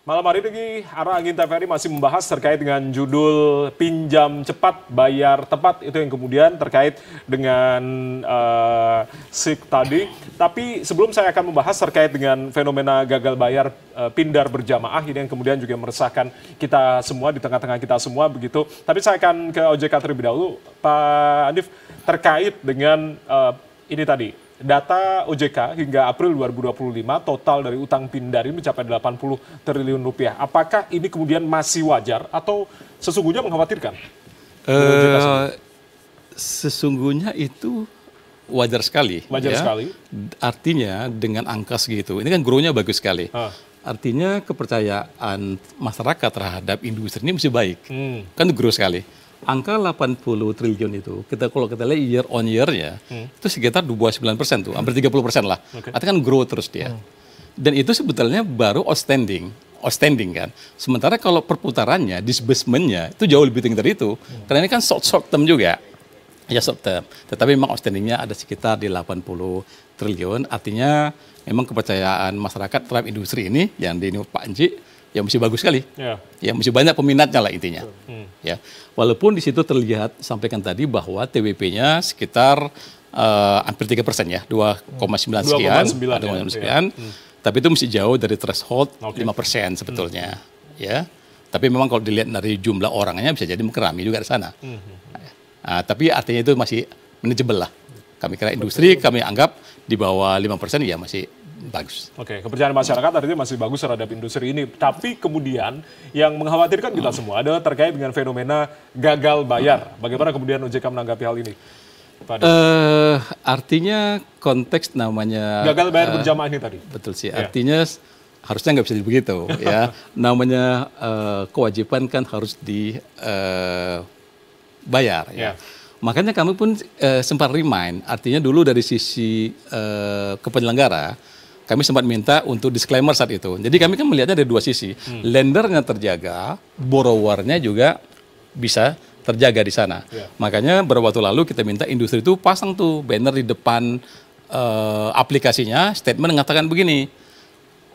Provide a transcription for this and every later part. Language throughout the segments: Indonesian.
Malam hari ini, Arah Angin TVRI masih membahas terkait dengan judul pinjam cepat, bayar tepat. Itu yang kemudian terkait dengan SIK tadi. Tapi sebelum saya akan membahas terkait dengan fenomena gagal bayar pindar berjamaah, ini yang kemudian juga meresahkan kita semua, di tengah-tengah kita semua begitu. Tapi saya akan ke OJK terlebih dahulu, Pak Andif, terkait dengan ini tadi. Data OJK hingga April 2025 total dari utang pindar ini mencapai 80 triliun rupiah. Apakah ini kemudian masih wajar atau sesungguhnya mengkhawatirkan? Sesungguhnya itu wajar sekali. Wajar sekali. Artinya dengan angka segitu, ini kan growth-nya bagus sekali. Artinya kepercayaan masyarakat terhadap industri ini masih baik. Kan itu growth sekali. Angka 80 triliun itu, kalau kita lihat year on year-nya, itu sekitar 29% tuh, hampir 30% lah. Artinya kan grow terus dia. Dan itu sebetulnya baru outstanding kan. Sementara kalau perputarannya, disbursement-nya, itu jauh lebih tinggi dari itu. Karena ini kan short term juga. Ya short term. Tetapi memang outstanding-nya ada sekitar di 80 triliun. Artinya memang kepercayaan masyarakat terhadap industri ini, yang di Pak Enci, ya mesti bagus sekali, ya mesti banyak peminatnya lah intinya. Ya, walaupun di situ terlihat sampaikan tadi bahwa TWP-nya sekitar hampir 3% ya, 2,9 sekian, tapi itu mesti jauh dari threshold 5% sebetulnya. Ya, tapi memang kalau dilihat dari jumlah orangnya bisa jadi mengkerami juga di sana. Tapi artinya itu masih manageable lah. Kami kira industri kami anggap di bawah 5% ya masih bagus. Oke, kepercayaan masyarakat artinya masih bagus terhadap industri ini. Tapi kemudian yang mengkhawatirkan kita semua adalah terkait dengan fenomena gagal bayar. Bagaimana kemudian OJK menanggapi hal ini? Artinya konteks namanya gagal bayar berjamaah ini tadi. Betul sih. Artinya harusnya nggak bisa begitu. Ya, namanya kewajiban kan harus dibayar. Ya. Makanya kami pun sempat remind. Artinya dulu dari sisi kepenyelenggara, kami sempat minta untuk disclaimer saat itu. Jadi kami kan melihatnya dari dua sisi. Lendernya terjaga, borrowernya juga bisa terjaga di sana. Makanya beberapa waktu lalu kita minta industri itu pasang tuh banner di depan aplikasinya, statement mengatakan begini,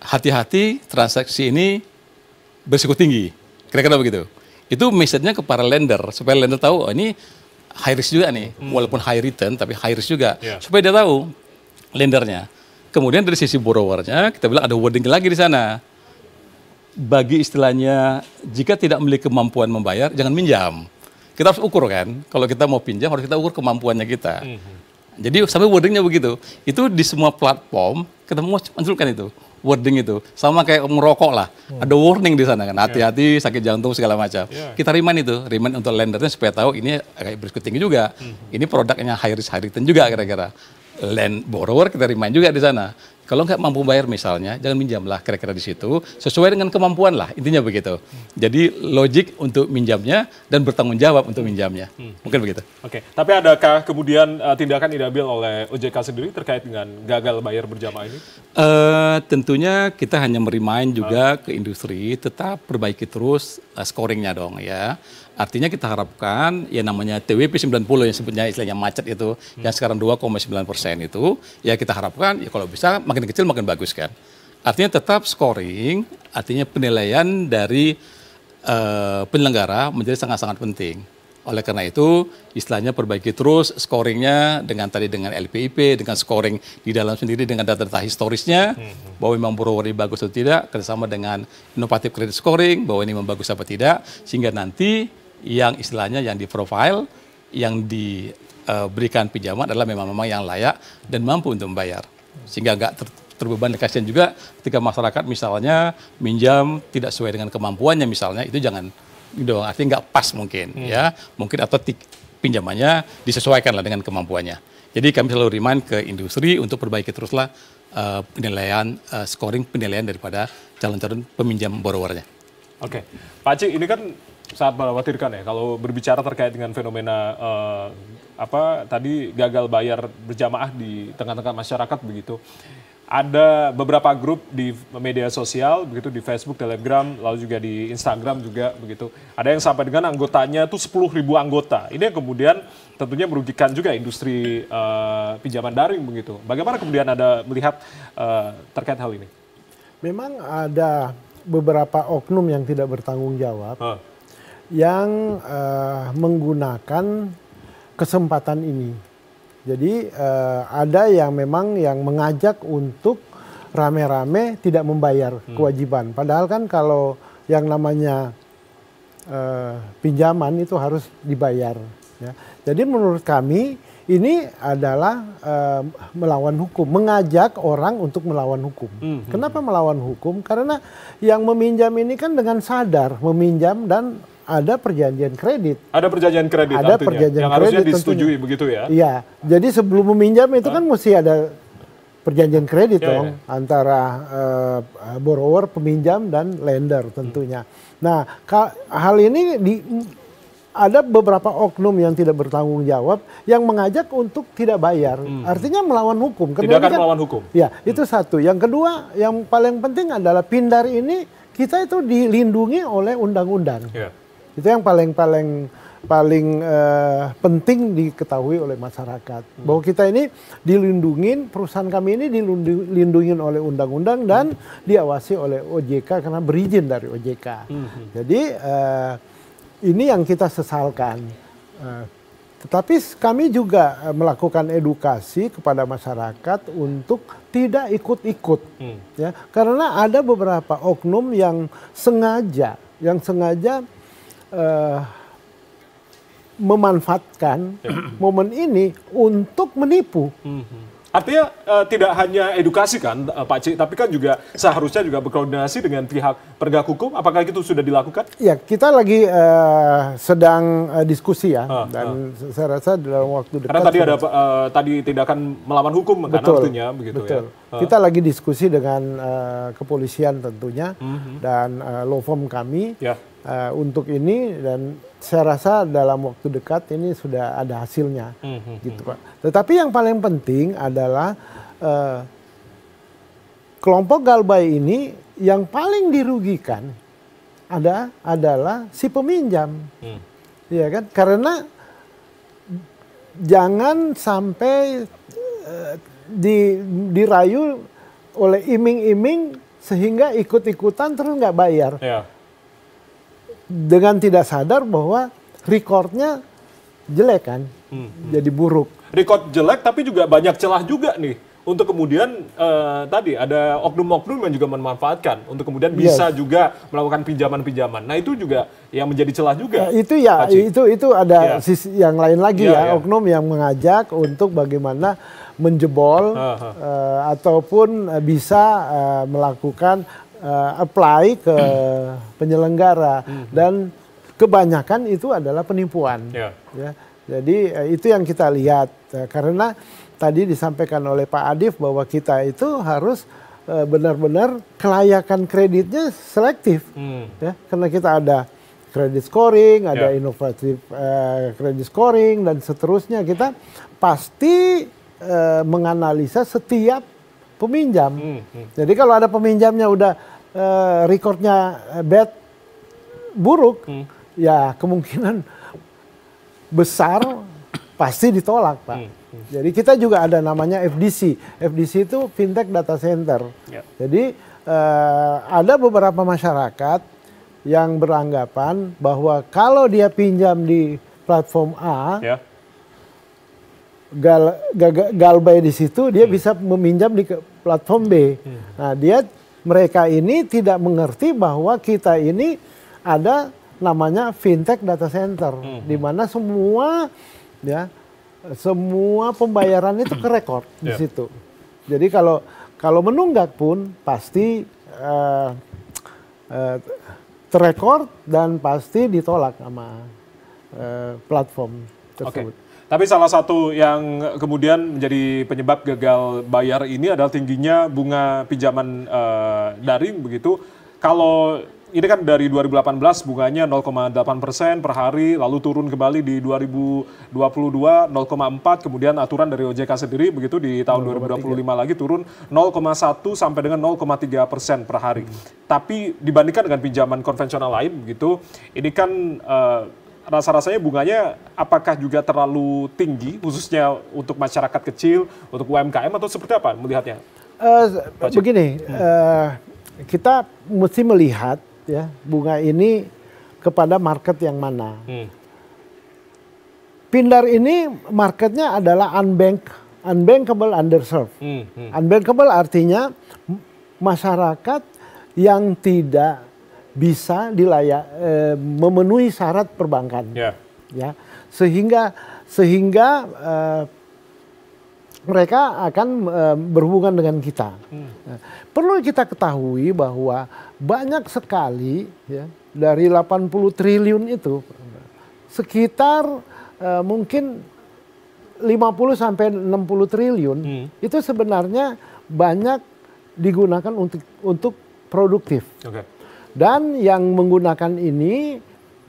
hati-hati transaksi ini berisiko tinggi. Kira-kira begitu. Itu message-nya kepada lender, supaya lender tahu, oh, ini high risk juga nih. Walaupun high return, tapi high risk juga. Supaya dia tahu lendernya. Kemudian dari sisi borrowernya, kita bilang ada wording lagi di sana. Bagi istilahnya, jika tidak memiliki kemampuan membayar, jangan minjam. Kita harus ukur kan, kalau kita mau pinjam harus kita ukur kemampuannya kita. Jadi sampai wordingnya begitu. Itu di semua platform, kita mau munculkan itu, wording itu. Sama kayak merokok lah, ada warning di sana kan, hati-hati sakit jantung segala macam. Kita remind itu, remind untuk lendernya supaya tahu ini agak berisiko tinggi juga. Ini produknya high risk, high return juga kira-kira. Land borrower kita remind juga di sana. Kalau nggak mampu bayar misalnya, jangan minjamlah kira-kira di situ. Sesuai dengan kemampuan lah, intinya begitu. Jadi logik untuk minjamnya dan bertanggung jawab untuk minjamnya. Mungkin begitu. Oke, tapi adakah kemudian tindakan diambil oleh OJK sendiri terkait dengan gagal bayar berjamaah ini? Tentunya kita hanya merimain juga ke industri, tetap perbaiki terus scoringnya dong ya. Artinya kita harapkan ya namanya TWP 90 yang sebutnya istilahnya macet itu, yang sekarang 2,9% itu, ya kita harapkan ya kalau bisa makin kecil makin bagus kan. Artinya tetap scoring, artinya penilaian dari penyelenggara menjadi sangat-sangat penting. Oleh karena itu istilahnya perbaiki terus scoringnya dengan LPIP, dengan scoring di dalam sendiri dengan data-data historisnya, bahwa memang borrower ini bagus atau tidak, kerjasama dengan inovatif credit scoring, bahwa ini memang bagus apa tidak, sehingga nanti yang istilahnya yang di profile, yang diberikan pinjaman adalah memang yang layak dan mampu untuk membayar. Sehingga nggak terbeban, kasihan juga ketika masyarakat misalnya minjam tidak sesuai dengan kemampuannya misalnya, itu jangan dong, artinya nggak pas mungkin ya, mungkin atau pinjamannya disesuaikan lah dengan kemampuannya. Jadi kami selalu remind ke industri untuk perbaiki teruslah penilaian scoring penilaian daripada calon-calon peminjam borrowernya. Oke, Pak Ci, ini kan sangat mengkhawatirkan ya kalau berbicara terkait dengan fenomena tadi gagal bayar berjamaah di tengah-tengah masyarakat begitu. Ada beberapa grup di media sosial begitu, di Facebook, Telegram, lalu juga di Instagram juga begitu. Ada yang sampai dengan anggotanya itu 10.000 anggota. Ini yang kemudian tentunya merugikan juga industri pinjaman daring begitu. Bagaimana kemudian Anda melihat terkait hal ini? Memang ada beberapa oknum yang tidak bertanggung jawab yang menggunakan kesempatan ini. Jadi ada yang memang yang mengajak untuk rame-rame tidak membayar kewajiban. Padahal kan kalau yang namanya pinjaman itu harus dibayar. Ya. Jadi menurut kami ini adalah melawan hukum, mengajak orang untuk melawan hukum. Kenapa melawan hukum? Karena yang meminjam ini kan dengan sadar meminjam dan ada perjanjian kredit. Ada perjanjian kredit ada artinya, perjanjian yang kredit harusnya disetujui tentunya. begitu ya? Iya, jadi sebelum meminjam itu kan mesti ada perjanjian kredit dong antara borrower, peminjam dan lender tentunya. Nah, hal ini ada beberapa oknum yang tidak bertanggung jawab yang mengajak untuk tidak bayar. Artinya melawan hukum. Tidak akan melawan hukum. Ya, itu satu. Yang kedua, yang paling penting adalah Pindar ini kita itu dilindungi oleh undang-undang. Yeah. Itu yang paling penting diketahui oleh masyarakat. Bahwa kita ini dilindungi, perusahaan kami ini dilindungi oleh undang-undang dan diawasi oleh OJK karena berizin dari OJK. Jadi ini yang kita sesalkan. Tetapi kami juga melakukan edukasi kepada masyarakat untuk tidak ikut-ikut. Ya, karena ada beberapa oknum yang sengaja memanfaatkan momen ini untuk menipu. Artinya tidak hanya edukasi kan Pak Cik, tapi kan juga seharusnya juga berkoordinasi dengan pihak penegak hukum. Apakah itu sudah dilakukan? Ya, kita lagi sedang diskusi ya, dan saya rasa dalam waktu dekat. Karena tadi ada tadi tindakan melawan hukum kan artinya begitu betul. Ya. Kita lagi diskusi dengan kepolisian tentunya dan law firm kami untuk ini, dan saya rasa dalam waktu dekat ini sudah ada hasilnya, gitu Pak. Tetapi yang paling penting adalah kelompok Galbay ini yang paling dirugikan adalah si peminjam, ya kan? Karena jangan sampai dirayu oleh iming-iming sehingga ikut-ikutan terus nggak bayar. Ya. Dengan tidak sadar bahwa recordnya jelek kan, jadi buruk. Record jelek tapi juga banyak celah juga nih untuk kemudian tadi ada oknum-oknum yang juga memanfaatkan untuk kemudian bisa juga melakukan pinjaman-pinjaman. Nah itu juga yang menjadi celah juga. Itu ya, itu ada sisi yang lain lagi oknum yang mengajak untuk bagaimana menjebol ataupun bisa melakukan apply ke penyelenggara dan kebanyakan itu adalah penipuan. Ya. Jadi itu yang kita lihat karena tadi disampaikan oleh Pak Adif bahwa kita itu harus benar-benar kelayakan kreditnya selektif, ya, karena kita ada credit scoring, ada inovatif credit scoring dan seterusnya. Kita pasti menganalisa setiap peminjam. Jadi kalau ada peminjamnya udah recordnya bad, buruk, ya kemungkinan besar pasti ditolak, Pak. Jadi kita juga ada namanya FDC. FDC itu Fintech Data Center. Jadi ada beberapa masyarakat yang beranggapan bahwa kalau dia pinjam di platform A, Galbay di situ dia bisa meminjam di platform B. Nah, mereka ini tidak mengerti bahwa kita ini ada namanya fintech data center, di mana semua pembayaran itu kerekord di situ. Jadi kalau menunggak pun pasti terekord dan pasti ditolak sama platform tersebut. Tapi salah satu yang kemudian menjadi penyebab gagal bayar ini adalah tingginya bunga pinjaman daring begitu. Kalau ini kan dari 2018 bunganya 0,8% per hari, lalu turun kembali di 2022 0,4, kemudian aturan dari OJK sendiri begitu di tahun 2025 lagi turun 0,1 sampai dengan 0,3% per hari. Tapi dibandingkan dengan pinjaman konvensional lain begitu, ini kan rasa-rasanya bunganya apakah juga terlalu tinggi khususnya untuk masyarakat kecil, untuk UMKM atau seperti apa melihatnya? Begini, kita mesti melihat ya bunga ini kepada market yang mana. Pindar ini marketnya adalah unbankable, underserved. Unbankable artinya masyarakat yang tidak bisa memenuhi syarat perbankan, ya, sehingga mereka akan berhubungan dengan kita. Perlu kita ketahui bahwa banyak sekali ya, dari 80 triliun itu sekitar mungkin 50 sampai 60 triliun itu sebenarnya banyak digunakan untuk produktif. Dan yang menggunakan ini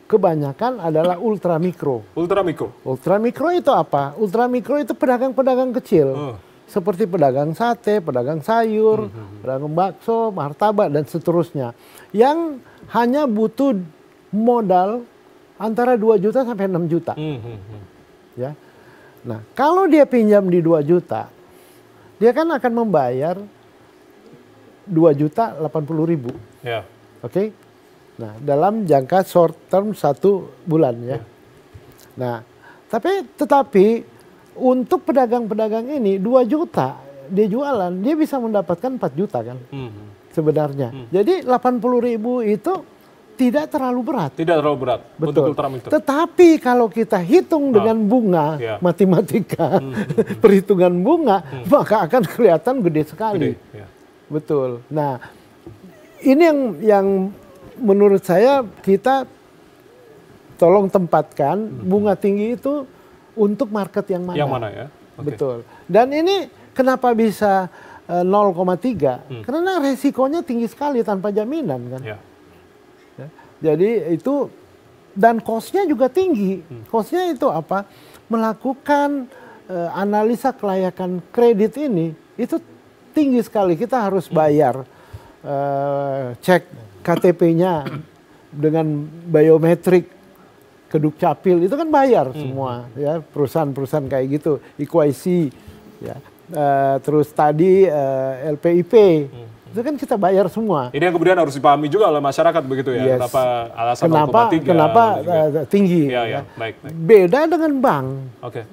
kebanyakan adalah ultramikro. Ultramikro itu apa? Ultramikro itu pedagang-pedagang kecil. Seperti pedagang sate, pedagang sayur, pedagang bakso, martabak, dan seterusnya. Yang hanya butuh modal antara 2 juta sampai 6 juta. Ya. Nah, kalau dia pinjam di 2 juta, dia kan akan membayar 2.080.000. Oke? Nah, dalam jangka short term 1 bulan ya. Nah, tetapi untuk pedagang-pedagang ini 2 juta dia jualan, dia bisa mendapatkan 4 juta kan? Sebenarnya. Jadi 80.000 itu tidak terlalu berat. Betul. Untuk ultramikro. Tetapi kalau kita hitung dengan bunga, matematika, perhitungan bunga, maka akan kelihatan gede sekali. Betul. Nah, ini yang menurut saya kita tolong tempatkan bunga tinggi itu untuk market yang mana. Yang mana ya? Betul. Dan ini kenapa bisa 0,3? Karena resikonya tinggi sekali tanpa jaminan kan. Jadi itu, dan cost-nya juga tinggi. Cost-nya itu apa? Melakukan analisa kelayakan kredit ini itu tinggi sekali. Kita harus bayar cek KTP-nya dengan biometrik ke Dukcapil, itu kan bayar semua ya, perusahaan-perusahaan kayak gitu, EQIC ya. Terus tadi LPIP. Itu kan kita bayar semua. Ini yang kemudian harus dipahami juga oleh masyarakat begitu ya. Kenapa alasan 0,3? Kenapa tinggi? Baik. Beda dengan bank.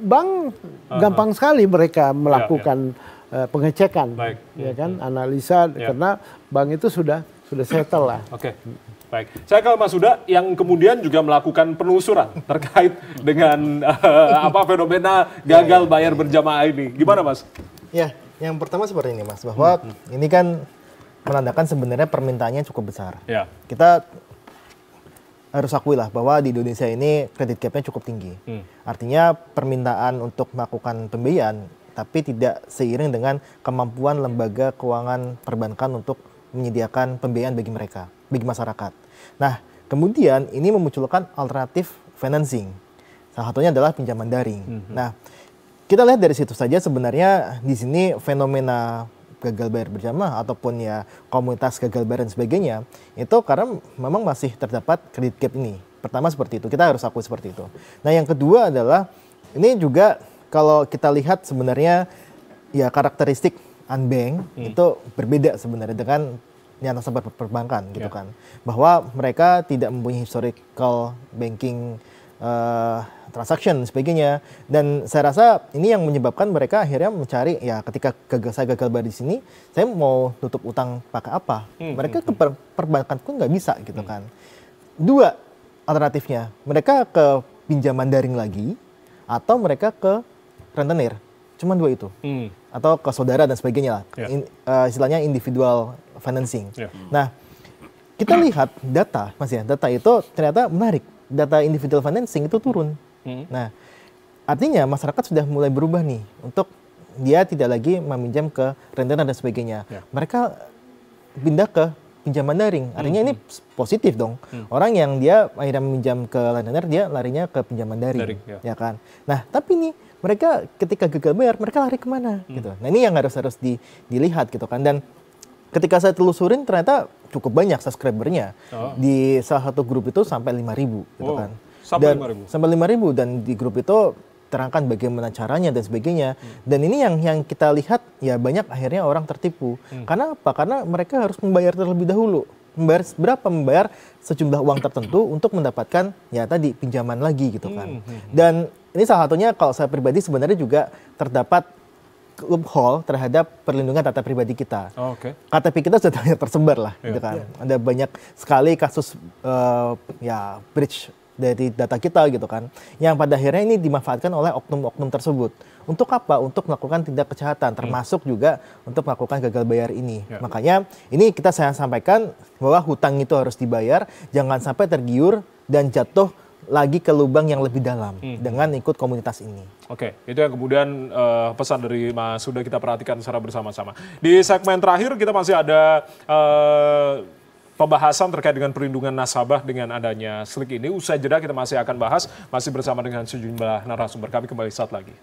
Bank gampang sekali mereka melakukan pengecekan, ya kan, analisa karena bank itu sudah settle lah. Baik. Saya ke Mas Huda yang kemudian juga melakukan penelusuran terkait dengan fenomena gagal bayar berjamaah ini. Gimana Mas? Ya, yang pertama seperti ini Mas, bahwa ini kan menandakan sebenarnya permintaannya cukup besar. Kita harus akui lah bahwa di Indonesia ini kredit gapnya cukup tinggi. Artinya permintaan untuk melakukan pembiayaan tapi tidak seiring dengan kemampuan lembaga keuangan perbankan untuk menyediakan pembiayaan bagi mereka, bagi masyarakat. Nah, kemudian ini memunculkan alternatif financing. Salah satunya adalah pinjaman daring. Nah, kita lihat dari situ saja sebenarnya di sini fenomena gagal bayar berjamaah ataupun ya komunitas gagal bayar dan sebagainya itu karena memang masih terdapat kredit gap ini. Pertama seperti itu, kita harus akui seperti itu. Nah, yang kedua adalah ini juga kalau kita lihat sebenarnya ya karakteristik unbank itu berbeda sebenarnya dengan yang nasabah perbankan gitu kan. Bahwa mereka tidak mempunyai historical banking transaction dan sebagainya, dan saya rasa ini yang menyebabkan mereka akhirnya mencari ya ketika saya gagal bayar di sini, saya mau tutup utang pakai apa? Mereka ke perbankan pun nggak bisa gitu kan. Dua alternatifnya, mereka ke pinjaman daring lagi atau mereka ke rentenir, cuma dua itu, atau ke saudara dan sebagainya lah, istilahnya individual financing. Nah, kita lihat data, Mas ya, data itu ternyata menarik. Data individual financing itu turun. Nah, artinya masyarakat sudah mulai berubah nih untuk dia tidak lagi meminjam ke rentenir dan sebagainya. Mereka pindah ke pinjaman daring. Artinya ini positif dong. Orang yang dia akhirnya meminjam ke rentenir, dia larinya ke pinjaman daring, ya kan. Nah, tapi nih mereka ketika gagal bayar, mereka lari kemana? Gitu. Nah, ini yang harus dilihat gitu kan. Dan ketika saya telusurin ternyata cukup banyak subscribernya. Di salah satu grup itu sampai 5.000 gitu kan. Sampai 5.000 dan di grup itu diterangkan bagaimana caranya dan sebagainya. Dan ini yang kita lihat ya banyak akhirnya orang tertipu. Karena apa? Karena mereka harus membayar terlebih dahulu. Membayar sejumlah uang tertentu untuk mendapatkan ya tadi pinjaman lagi gitu kan. Dan ini salah satunya kalau saya pribadi sebenarnya juga terdapat loophole terhadap perlindungan data pribadi kita. KTP kita sudah tersebar lah, gitu kan. Ada banyak sekali kasus ya breach dari data kita gitu kan, yang pada akhirnya ini dimanfaatkan oleh oknum-oknum tersebut. Untuk apa? Untuk melakukan tindak kejahatan, termasuk juga untuk melakukan gagal bayar ini. Makanya ini saya sampaikan bahwa hutang itu harus dibayar, jangan sampai tergiur dan jatuh lagi ke lubang yang lebih dalam dengan ikut komunitas ini. Oke, itu yang kemudian pesan dari Mas Huda kita perhatikan secara bersama-sama. Di segmen terakhir kita masih ada pembahasan terkait dengan perlindungan nasabah dengan adanya Slik ini. Usai jeda kita masih akan bahas, masih bersama dengan sejumlah narasumber. Kami kembali saat lagi.